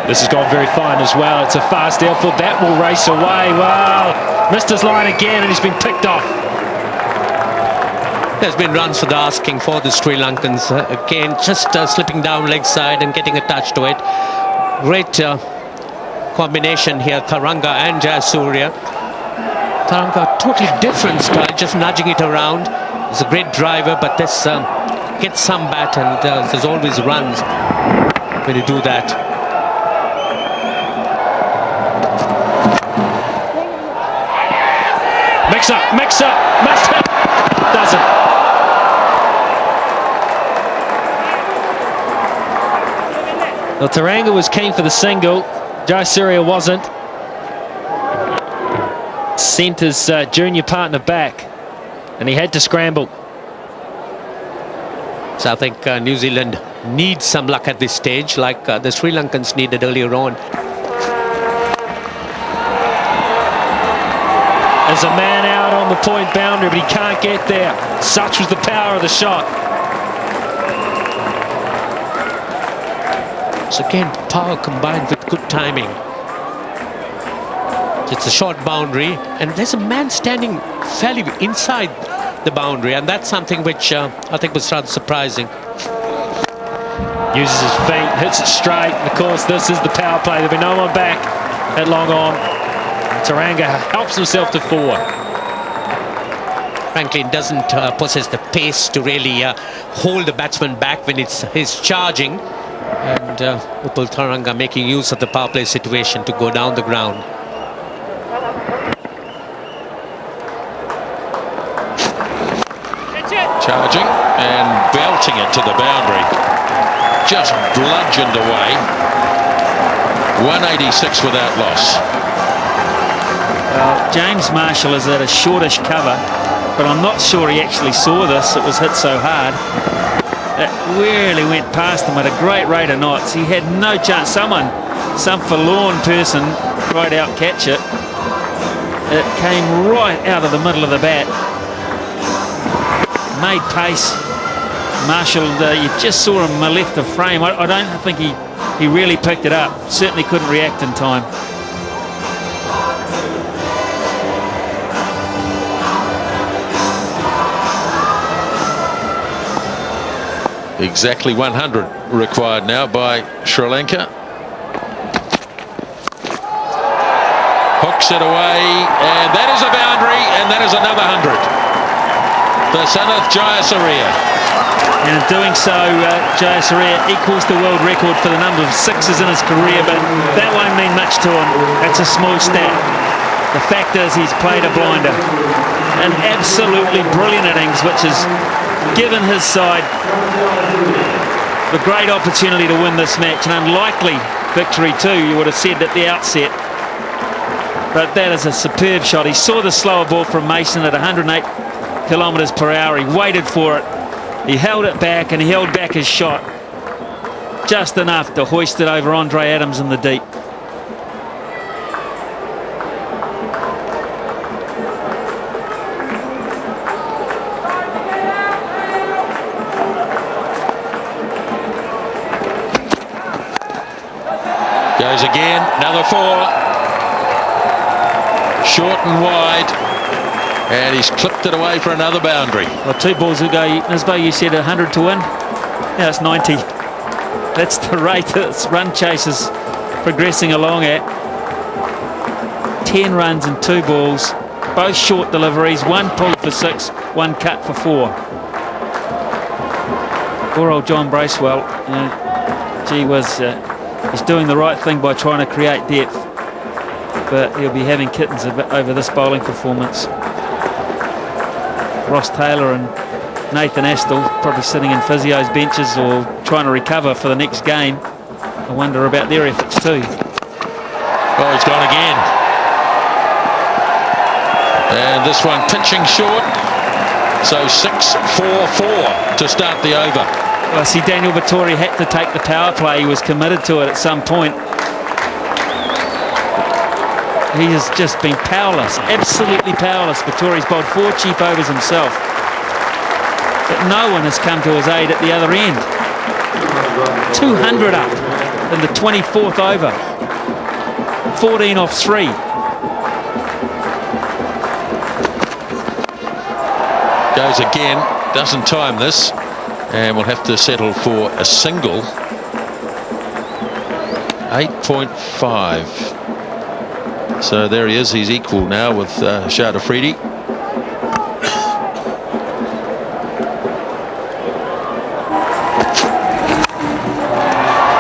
This has gone very fine as well. It's a fast outfield. That will race away. Wow. Missed his line again and he's been picked off. There's been runs for the asking for the Sri Lankans. Again, just slipping down leg side and getting a touch to it. Great combination here, Tharanga and Jayasuriya. Tharanga, totally different style, just nudging it around. He's a great driver, but this gets some bat, and there's always runs when you do that. Mix up, must hit. Doesn't. Well, Tharanga was keen for the single. Jayasuriya wasn't. Sent his junior partner back, and he had to scramble. So I think New Zealand needs some luck at this stage, like the Sri Lankans needed earlier on. There's a man out on the point boundary, but he can't get there. Such was the power of the shot. So again, power combined with good timing. It's a short boundary, and there's a man standing fairly inside the boundary, and that's something which I think was rather surprising. Uses his feet, hits it straight, and of course this is the power play. There'll be no one back at long on. Tharanga helps himself to 4. Franklin doesn't possess the pace to really hold the batsman back when he's charging, and Upal Tharanga making use of the power play situation to go down the ground. Charging and belting it to the boundary. Just bludgeoned away. 186 without loss. Well, James Marshall is at a shortish cover, but I'm not sure he actually saw this. It was hit so hard. It really went past him at a great rate of knots. He had no chance. Some forlorn person tried out catch it. It came right out of the middle of the bat. Made pace. Marshall, you just saw him left the frame. I don't think he really picked it up. Certainly couldn't react in time. Exactly 100 required now by Sri Lanka. Hooks it away, and that is a boundary, and that is another 100. The son of Jayasuriya. And in doing so, Jayasuriya equals the world record for the number of 6s in his career, but that won't mean much to him. It's a small stat. The fact is he's played a blinder. An absolutely brilliant innings, which has given his side the great opportunity to win this match. An unlikely victory too, you would have said at the outset. But that is a superb shot. He saw the slower ball from Mason at 108 kilometres per hour. He waited for it. He held it back, and he held back his shot just enough to hoist it over Andre Adams in the deep. Goes again, another 4. Short and wide, and he's clipped it away for another boundary. Well, 2 balls ago, Nisbo, you said 100 to win. Now it's 90. That's the rate that run chase is progressing along at. 10 runs and 2 balls, both short deliveries, 1 pulled for 6, 1 cut for 4. Poor old John Bracewell, gee whiz, he's doing the right thing by trying to create depth, but he'll be having kittens over this bowling performance. Ross Taylor and Nathan Astle probably sitting in physio's benches or trying to recover for the next game. I wonder about their efforts too. Oh, he's gone again. And this one pitching short. So 6-4-4 to start the over. Well, I see Daniel Vittori had to take the power play. He was committed to it at some point. He has just been powerless, absolutely powerless. Vittori's bowled 4 cheap overs himself, but no one has come to his aid at the other end. 200 up in the 24th over. 14 off 3. Goes again, doesn't time this, and we'll have to settle for a single. 8.5. So there he is, he's equal now with Shah Afridi.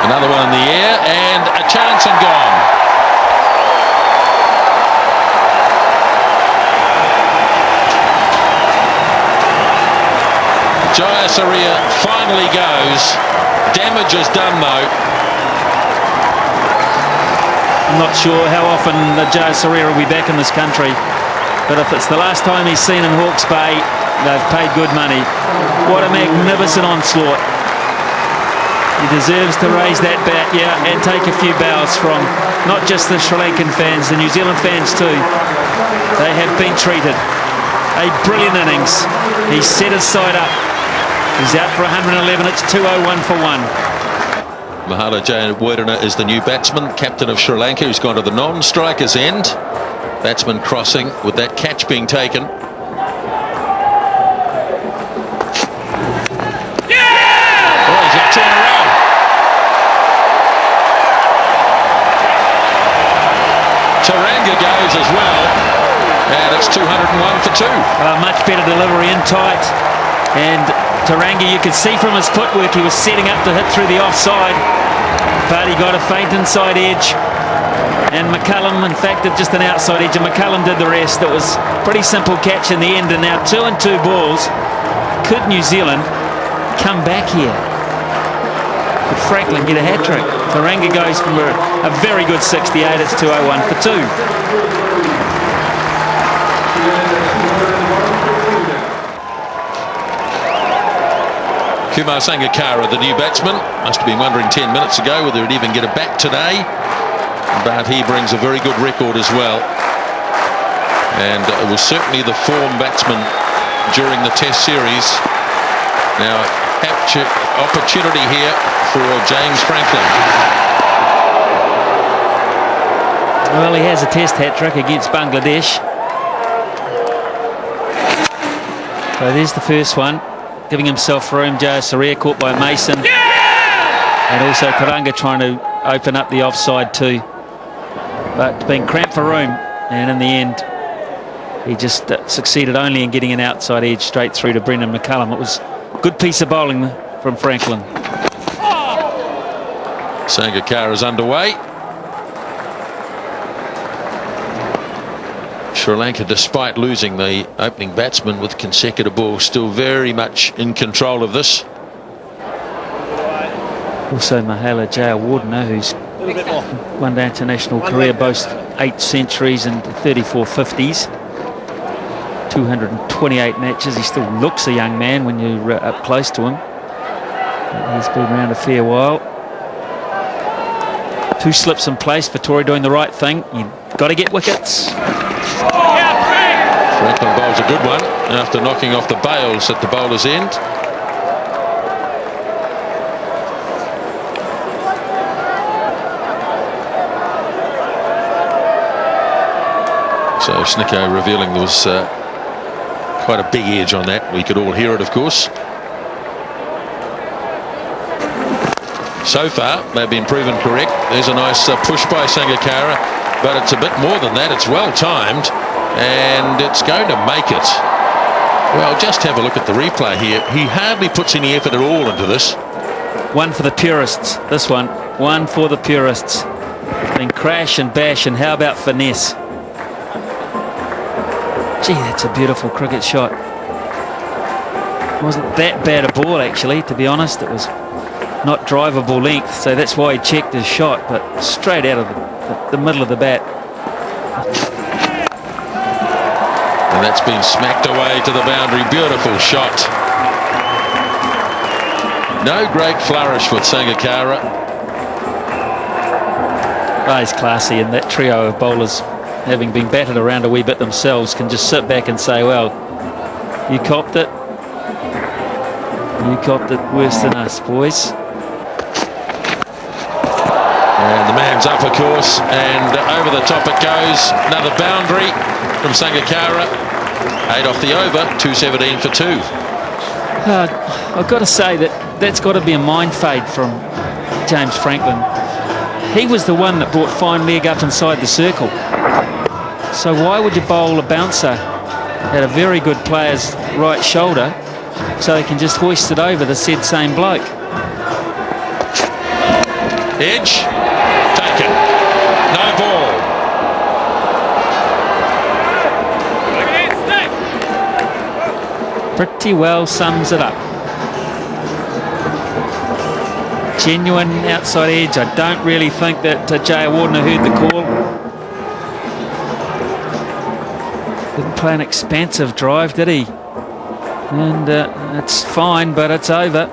Another one in the air, and a chance and gone. Jayasuriya finally goes. Damage is done though. I'm not sure how often Jayasuriya will be back in this country, but if it's the last time he's seen in Hawke's Bay, they've paid good money. What a magnificent onslaught. He deserves to raise that bat, yeah, and take a few bows from not just the Sri Lankan fans, the New Zealand fans too. They have been treated. A brilliant innings. He's set his side up. He's out for 111. It's 201 for 1. Mahala Jayawardena is the new batsman, captain of Sri Lanka, who's gone to the non-striker's end. Batsman crossing with that catch being taken. Yeah! Oh, he's got 2 in a row. Taranga goes as well, and it's 201 for 2. Much better delivery in tight, and Taranga, you could see from his footwork he was setting up to hit through the offside, but he got a faint inside edge, and McCullum, in fact, did just an outside edge, and McCullum did the rest. It was a pretty simple catch in the end, and now 2 and 2 balls. Could New Zealand come back here? Could Franklin get a hat-trick? Taranga goes for a very good 68. It's 201 for 2. Kumar Sangakkara, the new batsman, must have been wondering 10 minutes ago whether he'd even get a bat today, but he brings a very good record as well, and it was certainly the form batsman during the Test series. Now opportunity here for James Franklin. Well, he has a Test hat-trick against Bangladesh. So there's the first one, giving himself room. Jayasuriya caught by Mason. Yeah! And also Taranga trying to open up the offside too. But being cramped for room, and in the end, he just succeeded only in getting an outside edge straight through to Brendan McCullum. It was a good piece of bowling from Franklin. Sangakkara is underway. Sri Lanka, despite losing the opening batsman with consecutive balls, still very much in control of this. Also Mahala Jayawardena, who's one-day international career, boasts 8 centuries and 34 50s. 228 matches. He still looks a young man when you're up close to him. But he's been around a fair while. 2 slips in place for Tory, doing the right thing. You've got to get wickets. Franklin bowls a good one after knocking off the bails at the bowler's end. So Snicko revealing there was quite a big edge on that. We could all hear it, of course. So far, they've been proven correct. There's a nice push by Sangakkara, but it's a bit more than that. It's well timed, and it's going to make it. Well, just have a look at the replay here. He hardly puts any effort at all into this. One for the purists, this one. One for the purists. Then crash and bash, and how about finesse? Gee, that's a beautiful cricket shot. It wasn't that bad a ball, actually, to be honest. It was not drivable length, so that's why he checked his shot, but straight out of the middle of the bat. And that's been smacked away to the boundary. Beautiful shot. No great flourish with Sangakkara. Oh, he's classy, and that trio of bowlers, having been battered around a wee bit themselves, can just sit back and say, well, you copped it. You copped it worse than us, boys. And the man's up, of course, and over the top it goes. Another boundary from Sangakkara. 8 off the over, 2:17 for 2. I've got to say that's got to be a mind fade from James Franklin. He was the one that brought fine leg up inside the circle. So why would you bowl a bouncer at a very good player's right shoulder so they can just hoist it over the said same bloke? Edge, taken, no ball. Pretty well sums it up. Genuine outside edge. I don't really think that Jaya Wardner heard the call. Didn't play an expansive drive, did he? And it's fine, but it's over.